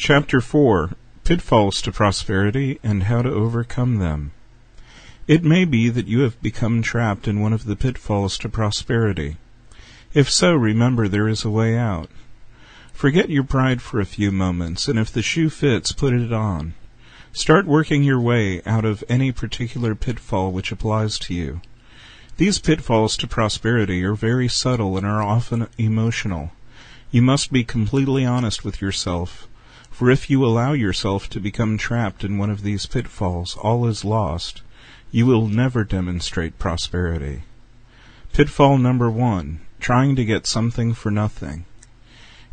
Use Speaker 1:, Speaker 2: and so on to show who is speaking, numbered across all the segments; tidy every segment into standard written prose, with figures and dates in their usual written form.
Speaker 1: Chapter 4. Pitfalls to Prosperity and How to Overcome Them. It may be that you have become trapped in one of the pitfalls to prosperity. If so, remember there is a way out. Forget your pride for a few moments, and if the shoe fits, put it on. Start working your way out of any particular pitfall which applies to you. These pitfalls to prosperity are very subtle and are often emotional. You must be completely honest with yourself, for if you allow yourself to become trapped in one of these pitfalls, all is lost. You will never demonstrate prosperity. Pitfall number 1, trying to get something for nothing.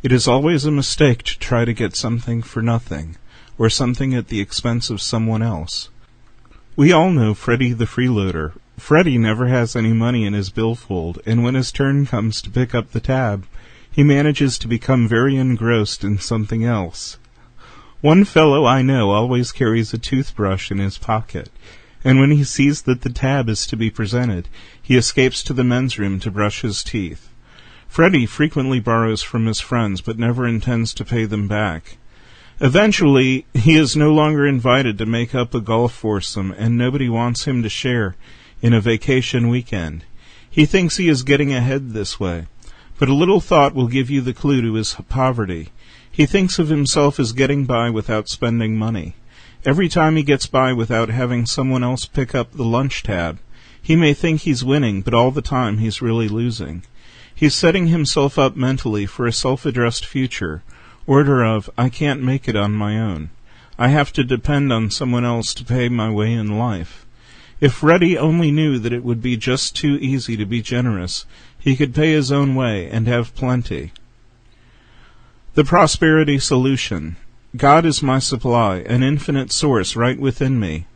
Speaker 1: It is always a mistake to try to get something for nothing, or something at the expense of someone else. We all know Freddie the freeloader. Freddie never has any money in his billfold, and when his turn comes to pick up the tab, he manages to become very engrossed in something else. One fellow I know always carries a toothbrush in his pocket, and when he sees that the tab is to be presented, he escapes to the men's room to brush his teeth. Freddie frequently borrows from his friends, but never intends to pay them back. Eventually, he is no longer invited to make up a golf foursome, and nobody wants him to share in a vacation weekend. He thinks he is getting ahead this way, but a little thought will give you the clue to his poverty. He thinks of himself as getting by without spending money. Every time he gets by without having someone else pick up the lunch tab, he may think he's winning, but all the time he's really losing. He's setting himself up mentally for a self-addressed future, order of, I can't make it on my own. I have to depend on someone else to pay my way in life. If Freddie only knew that it would be just too easy to be generous, he could pay his own way and have plenty. The prosperity solution. God is my supply, an infinite source right within me.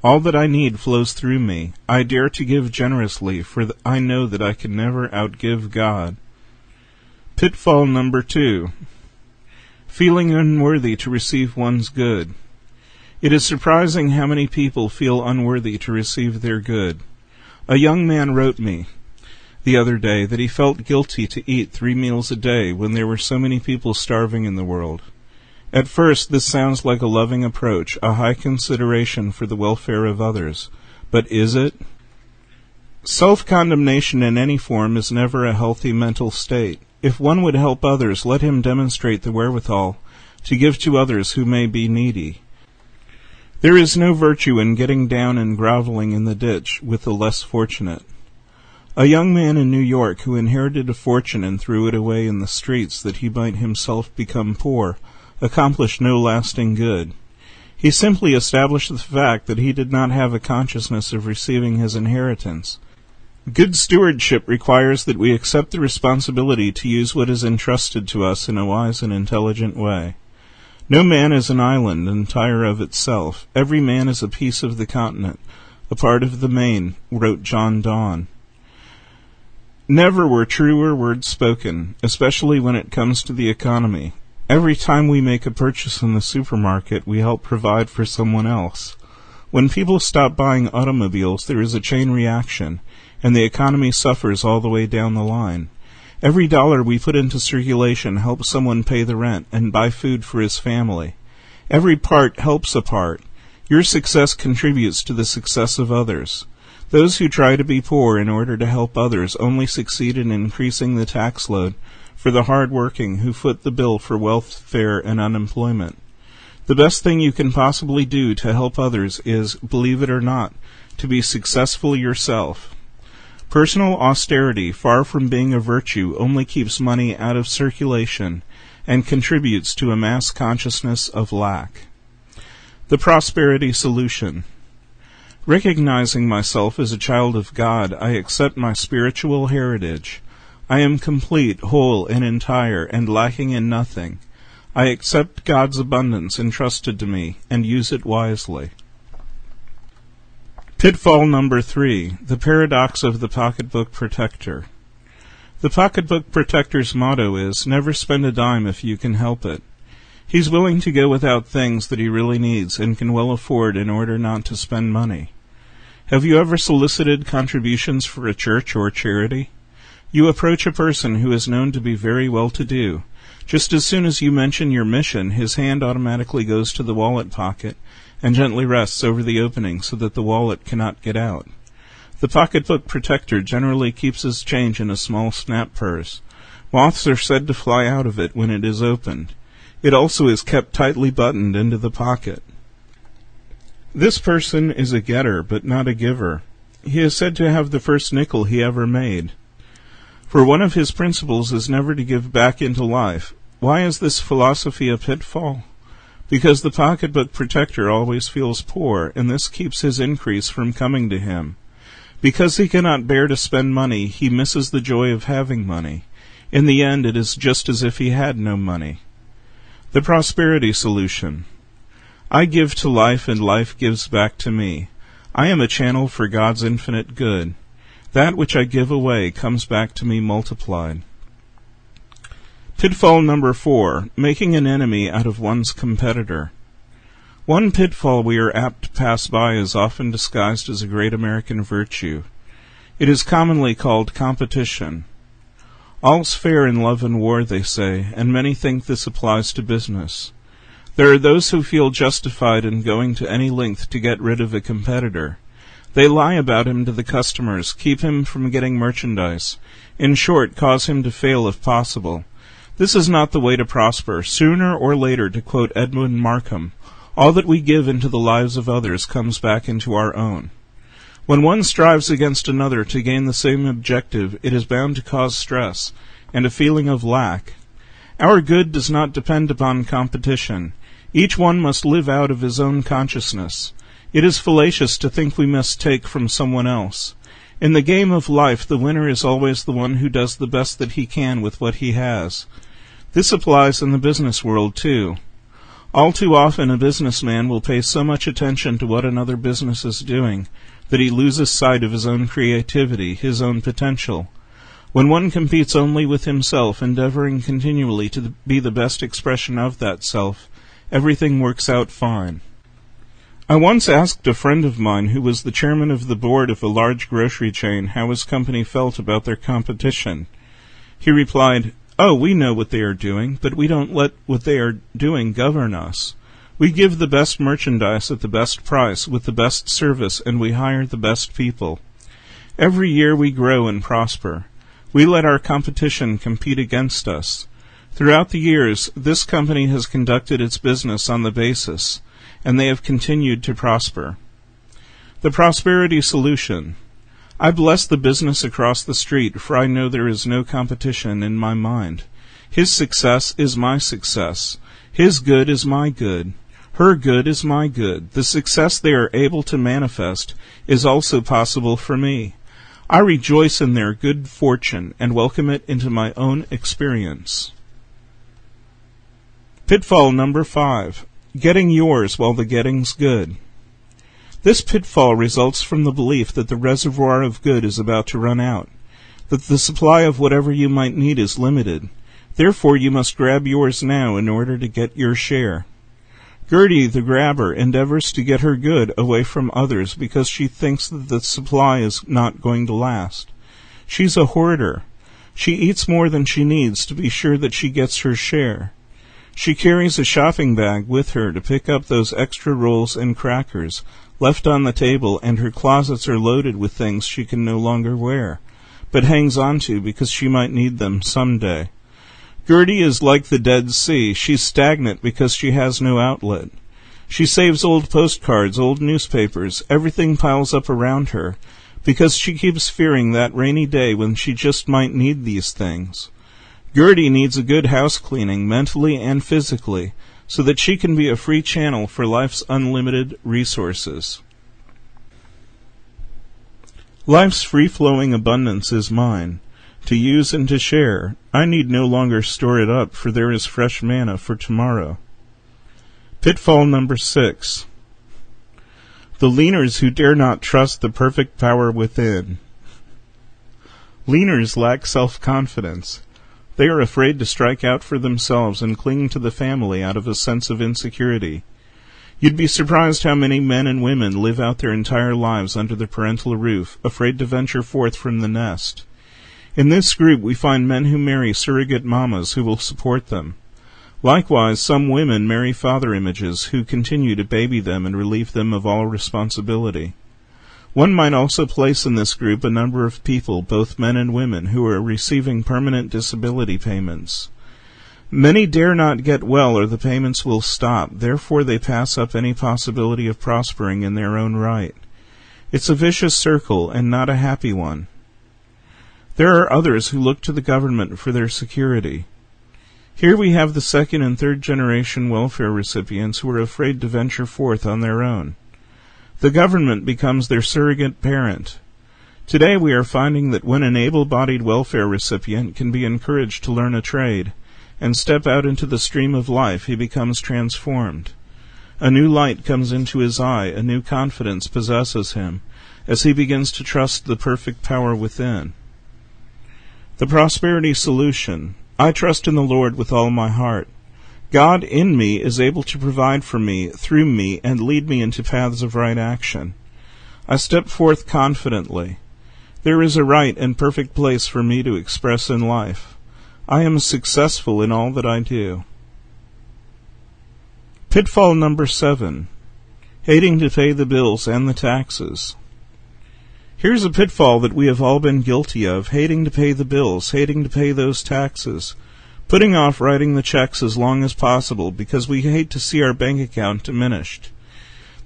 Speaker 1: All that I need flows through me. I dare to give generously, for I know that I can never outgive God. Pitfall number 2. Feeling unworthy to receive one's good. It is surprising how many people feel unworthy to receive their good. A young man wrote me the other day that he felt guilty to eat 3 meals a day when there were so many people starving in the world. At first, this sounds like a loving approach, a high consideration for the welfare of others. But is it? Self-condemnation in any form is never a healthy mental state. If one would help others, let him demonstrate the wherewithal to give to others who may be needy. There is no virtue in getting down and groveling in the ditch with the less fortunate. A young man in New York who inherited a fortune and threw it away in the streets that he might himself become poor accomplished no lasting good. He simply established the fact that he did not have a consciousness of receiving his inheritance. Good stewardship requires that we accept the responsibility to use what is entrusted to us in a wise and intelligent way. No man is an island entire of itself. Every man is a piece of the continent, a part of the main, wrote John Donne. Never were truer words spoken, especially when it comes to the economy. Every time we make a purchase in the supermarket, we help provide for someone else. When people stop buying automobiles, there is a chain reaction, and the economy suffers all the way down the line. Every dollar we put into circulation helps someone pay the rent and buy food for his family. Every part helps a part. Your success contributes to the success of others. Those who try to be poor in order to help others only succeed in increasing the tax load for the hard-working who foot the bill for welfare and unemployment. The best thing you can possibly do to help others is, believe it or not, to be successful yourself. Personal austerity, far from being a virtue, only keeps money out of circulation and contributes to a mass consciousness of lack. The prosperity solution. Recognizing myself as a child of God, I accept my spiritual heritage. I am complete, whole, and entire, and lacking in nothing. I accept God's abundance entrusted to me, and use it wisely. Pitfall number 3, the paradox of the pocketbook protector. The pocketbook protector's motto is, never spend a dime if you can help it. He's willing to go without things that he really needs and can well afford in order not to spend money. Have you ever solicited contributions for a church or charity? You approach a person who is known to be very well-to-do Just as soon as you mention your mission, his hand automatically goes to the wallet pocket and gently rests over the opening so that the wallet cannot get out. The pocketbook protector generally keeps his change in a small snap purse. Moths are said to fly out of it when it is opened. It also is kept tightly buttoned into the pocket. This person is a getter, but not a giver. He is said to have the first nickel he ever made. For one of his principles is never to give back into life. Why is this philosophy a pitfall? Because the pocketbook protector always feels poor, and this keeps his increase from coming to him. Because he cannot bear to spend money, he misses the joy of having money. In the end, it is just as if he had no money. The prosperity solution. I give to life, and life gives back to me. I am a channel for God's infinite good. That which I give away comes back to me multiplied. Pitfall number 4, making an enemy out of one's competitor. One pitfall we are apt to pass by is often disguised as a great American virtue. It is commonly called competition. All's fair in love and war, they say, and many think this applies to business. There are those who feel justified in going to any length to get rid of a competitor. They lie about him to the customers, keep him from getting merchandise, in short, cause him to fail if possible. This is not the way to prosper. Sooner or later, to quote Edmund Markham, all that we give into the lives of others comes back into our own. When one strives against another to gain the same objective, it is bound to cause stress and a feeling of lack. Our good does not depend upon competition. Each one must live out of his own consciousness. It is fallacious to think we must take from someone else. In the game of life, the winner is always the one who does the best that he can with what he has. This applies in the business world, too. All too often, a businessman will pay so much attention to what another business is doing that he loses sight of his own creativity, his own potential. When one competes only with himself, endeavoring continually to be the best expression of that self, everything works out fine. I once asked a friend of mine who was the chairman of the board of a large grocery chain how his company felt about their competition. He replied, "Oh, we know what they are doing, but we don't let what they are doing govern us. We give the best merchandise at the best price with the best service, and we hire the best people. Every year we grow and prosper. We let our competition compete against us. Throughout the years, this company has conducted its business on the basis, and they have continued to prosper." The prosperity solution. I bless the business across the street, for I know there is no competition in my mind. His success is my success. His good is my good. Her good is my good. The success they are able to manifest is also possible for me. I rejoice in their good fortune and welcome it into my own experience. Pitfall number 5. Getting yours while the getting's good. This pitfall results from the belief that the reservoir of good is about to run out, that the supply of whatever you might need is limited. Therefore you must grab yours now in order to get your share. Gertie, the grabber, endeavors to get her good away from others because she thinks that the supply is not going to last. She's a hoarder. She eats more than she needs to be sure that she gets her share. She carries a shopping bag with her to pick up those extra rolls and crackers left on the table, and her closets are loaded with things she can no longer wear, but hangs on to because she might need them someday. Gertie is like the Dead Sea. She's stagnant because she has no outlet. She saves old postcards, old newspapers, everything piles up around her, because she keeps fearing that rainy day when she just might need these things. Gertie needs a good house cleaning, mentally and physically, so that she can be a free channel for life's unlimited resources. Life's free-flowing abundance is mine, to use and to share. I need no longer store it up, for there is fresh manna for tomorrow. Pitfall number 6. The leaners who dare not trust the perfect power within. Leaners lack self-confidence. They are afraid to strike out for themselves and cling to the family out of a sense of insecurity. You'd be surprised how many men and women live out their entire lives under the parental roof, afraid to venture forth from the nest. In this group we find men who marry surrogate mamas who will support them. Likewise, some women marry father images who continue to baby them and relieve them of all responsibility. One might also place in this group a number of people, both men and women, who are receiving permanent disability payments. Many dare not get well or the payments will stop, therefore they pass up any possibility of prospering in their own right. It's a vicious circle and not a happy one. There are others who look to the government for their security. Here we have the second and third generation welfare recipients who are afraid to venture forth on their own. The government becomes their surrogate parent. Today we are finding that when an able-bodied welfare recipient can be encouraged to learn a trade and step out into the stream of life, he becomes transformed. A new light comes into his eye, a new confidence possesses him, as he begins to trust the perfect power within. The prosperity solution. I trust in the Lord with all my heart. God in me is able to provide for me, through me, and lead me into paths of right action. I step forth confidently. There is a right and perfect place for me to express in life. I am successful in all that I do. Pitfall number 7. Hating to pay the bills and the taxes. Here's a pitfall that we have all been guilty of, hating to pay the bills, hating to pay those taxes, putting off writing the checks as long as possible because we hate to see our bank account diminished.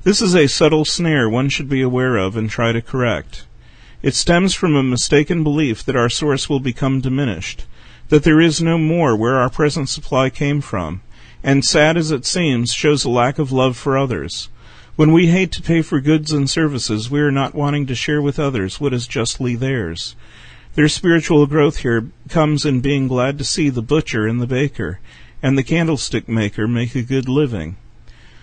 Speaker 1: This is a subtle snare one should be aware of and try to correct. It stems from a mistaken belief that our source will become diminished, that there is no more where our present supply came from, and sad as it seems, shows a lack of love for others. When we hate to pay for goods and services, we are not wanting to share with others what is justly theirs. Their spiritual growth here comes in being glad to see the butcher and the baker and the candlestick maker make a good living.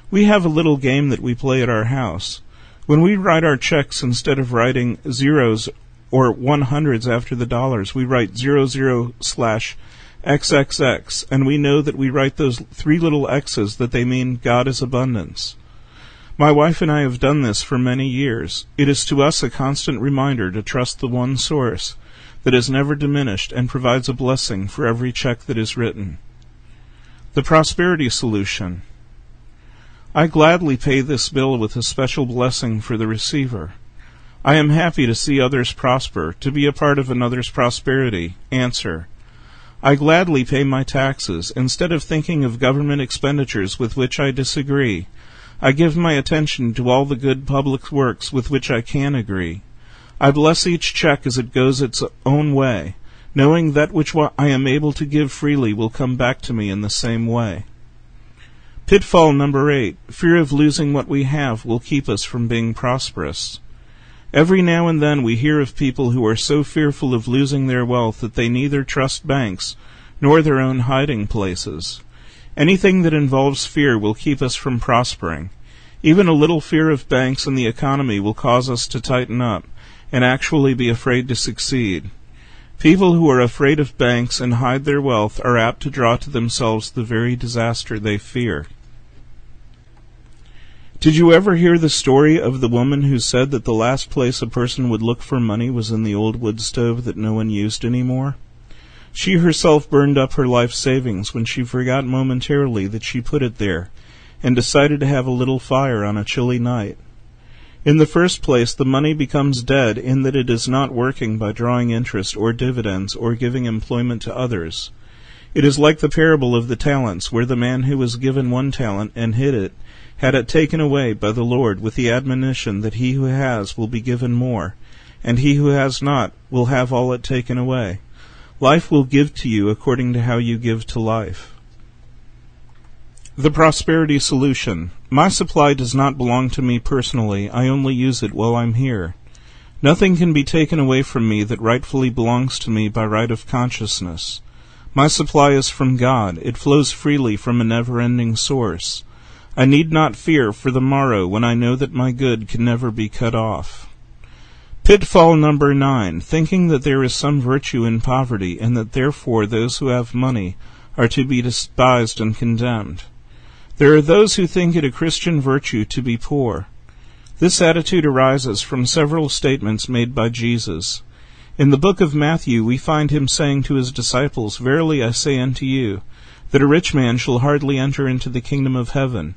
Speaker 1: We have a little game that we play at our house. When we write our checks, instead of writing zeros or 100s after the dollars, we write 00/XXX, and we know that we write those 3 little X's that they mean God is abundance. My wife and I have done this for many years. It is to us a constant reminder to trust the one source that is never diminished and provides a blessing for every check that is written. The prosperity solution. I gladly pay this bill with a special blessing for the receiver. I am happy to see others prosper, to be a part of another's prosperity. Answer. I gladly pay my taxes. Instead of thinking of government expenditures with which I disagree, I give my attention to all the good public works with which I can agree. I bless each check as it goes its own way, knowing that which I am able to give freely will come back to me in the same way. Pitfall number 8. Fear of losing what we have will keep us from being prosperous. Every now and then we hear of people who are so fearful of losing their wealth that they neither trust banks nor their own hiding places. Anything that involves fear will keep us from prospering. Even a little fear of banks and the economy will cause us to tighten up and actually be afraid to succeed. People who are afraid of banks and hide their wealth are apt to draw to themselves the very disaster they fear. Did you ever hear the story of the woman who said that the last place a person would look for money was in the old wood stove that no one used anymore? She herself burned up her life savings when she forgot momentarily that she put it there, and decided to have a little fire on a chilly night. In the first place, the money becomes dead in that it is not working by drawing interest or dividends or giving employment to others. It is like the parable of the talents, where the man who was given 1 talent and hid it had it taken away by the Lord with the admonition that he who has will be given more, and he who has not will have all it taken away. Life will give to you according to how you give to life. The prosperity solution. My supply does not belong to me personally. I only use it while I'm here. Nothing can be taken away from me that rightfully belongs to me by right of consciousness. My supply is from God. It flows freely from a never-ending source. I need not fear for the morrow when I know that my good can never be cut off. Pitfall number 9, thinking that there is some virtue in poverty and that therefore those who have money are to be despised and condemned. There are those who think it a Christian virtue to be poor. This attitude arises from several statements made by Jesus. In the book of Matthew we find him saying to his disciples, "Verily I say unto you, that a rich man shall hardly enter into the kingdom of heaven."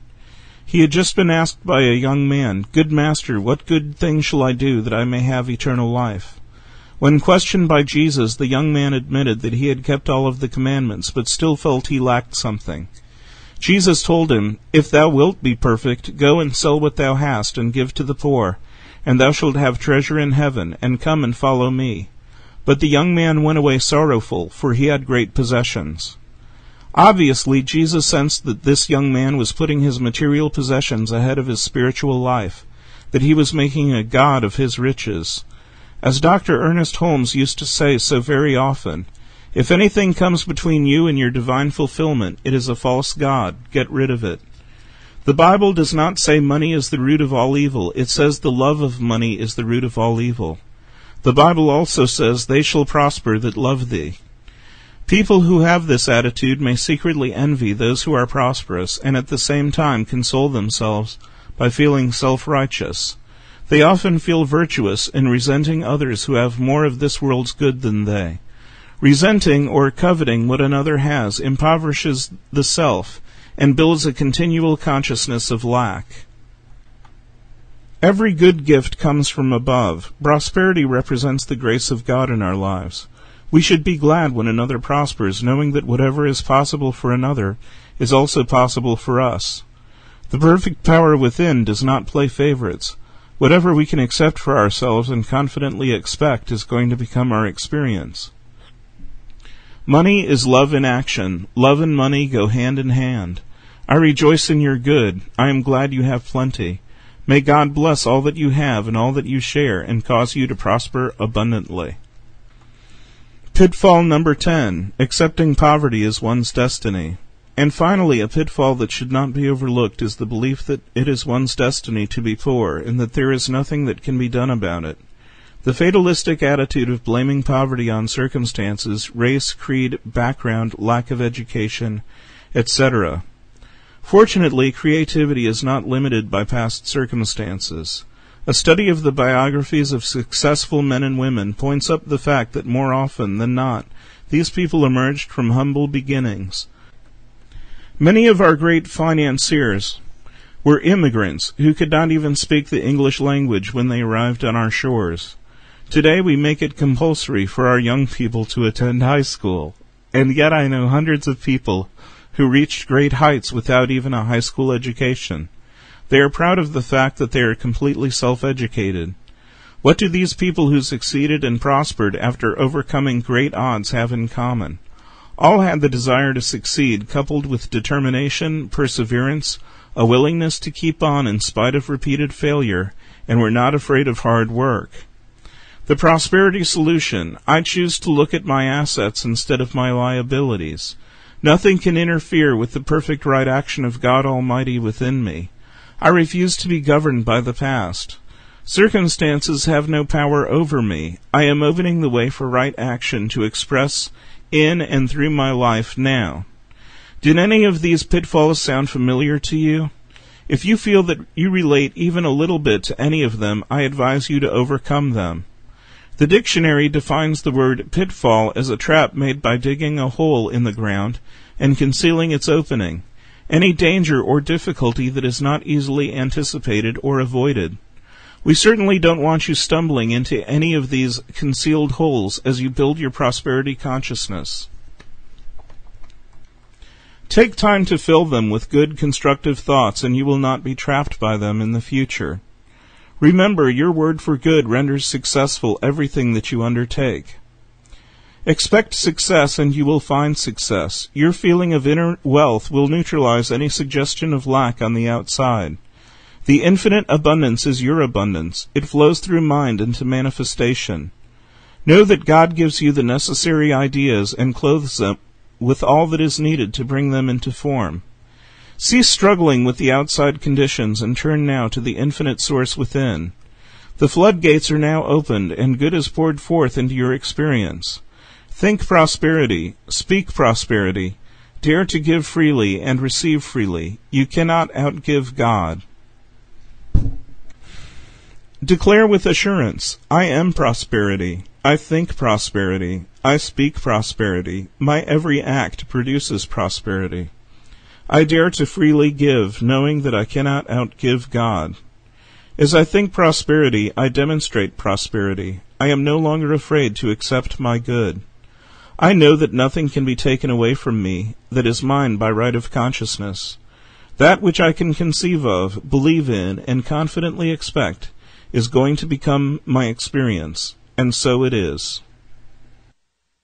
Speaker 1: He had just been asked by a young man, "Good master, what good thing shall I do that I may have eternal life?" When questioned by Jesus, the young man admitted that he had kept all of the commandments, but still felt he lacked something. Jesus told him, "If thou wilt be perfect, go and sell what thou hast, and give to the poor, and thou shalt have treasure in heaven, and come and follow me." But the young man went away sorrowful, for he had great possessions. Obviously, Jesus sensed that this young man was putting his material possessions ahead of his spiritual life, that he was making a god of his riches. As Dr. Ernest Holmes used to say so very often, "If anything comes between you and your divine fulfillment, it is a false god. Get rid of it." The Bible does not say money is the root of all evil. It says the love of money is the root of all evil. The Bible also says, "They shall prosper that love thee." People who have this attitude may secretly envy those who are prosperous, and at the same time console themselves by feeling self-righteous. They often feel virtuous in resenting others who have more of this world's good than they. Resenting or coveting what another has impoverishes the self and builds a continual consciousness of lack. Every good gift comes from above. Prosperity represents the grace of God in our lives. We should be glad when another prospers, knowing that whatever is possible for another is also possible for us. The perfect power within does not play favorites. Whatever we can accept for ourselves and confidently expect is going to become our experience. Money is love in action. Love and money go hand in hand. I rejoice in your good. I am glad you have plenty. May God bless all that you have and all that you share, and cause you to prosper abundantly. Pitfall number 10. Accepting poverty as one's destiny. And finally, a pitfall that should not be overlooked is the belief that it is one's destiny to be poor, and that there is nothing that can be done about it. The fatalistic attitude of blaming poverty on circumstances, race, creed, background, lack of education, etc. Fortunately, creativity is not limited by past circumstances. A study of the biographies of successful men and women points up the fact that more often than not, these people emerged from humble beginnings. Many of our great financiers were immigrants who could not even speak the English language when they arrived on our shores. Today we make it compulsory for our young people to attend high school, and yet I know hundreds of people who reached great heights without even a high school education. They are proud of the fact that they are completely self-educated. What do these people who succeeded and prospered after overcoming great odds have in common? All had the desire to succeed, coupled with determination, perseverance, a willingness to keep on in spite of repeated failure, and were not afraid of hard work. The prosperity solution: I choose to look at my assets instead of my liabilities. Nothing can interfere with the perfect right action of God Almighty within me. I refuse to be governed by the past. Circumstances have no power over me. I am opening the way for right action to express in and through my life now. Did any of these pitfalls sound familiar to you? If you feel that you relate even a little bit to any of them, I advise you to overcome them. The dictionary defines the word pitfall as a trap made by digging a hole in the ground and concealing its opening. Any danger or difficulty that is not easily anticipated or avoided. We certainly don't want you stumbling into any of these concealed holes as you build your prosperity consciousness. Take time to fill them with good, constructive thoughts, and you will not be trapped by them in the future. Remember, your word for good renders successful everything that you undertake. Expect success, and you will find success. Your feeling of inner wealth will neutralize any suggestion of lack on the outside. The infinite abundance is your abundance. It flows through mind into manifestation. Know that God gives you the necessary ideas and clothes them with all that is needed to bring them into form. Cease struggling with the outside conditions and turn now to the infinite source within. The floodgates are now opened, and good is poured forth into your experience. Think prosperity, speak prosperity, dare to give freely and receive freely. You cannot outgive God. Declare with assurance, I am prosperity. I think prosperity. I speak prosperity. My every act produces prosperity. I dare to freely give, knowing that I cannot outgive God. As I think prosperity, I demonstrate prosperity. I am no longer afraid to accept my good. I know that nothing can be taken away from me that is mine by right of consciousness. That which I can conceive of, believe in, and confidently expect is going to become my experience, and so it is.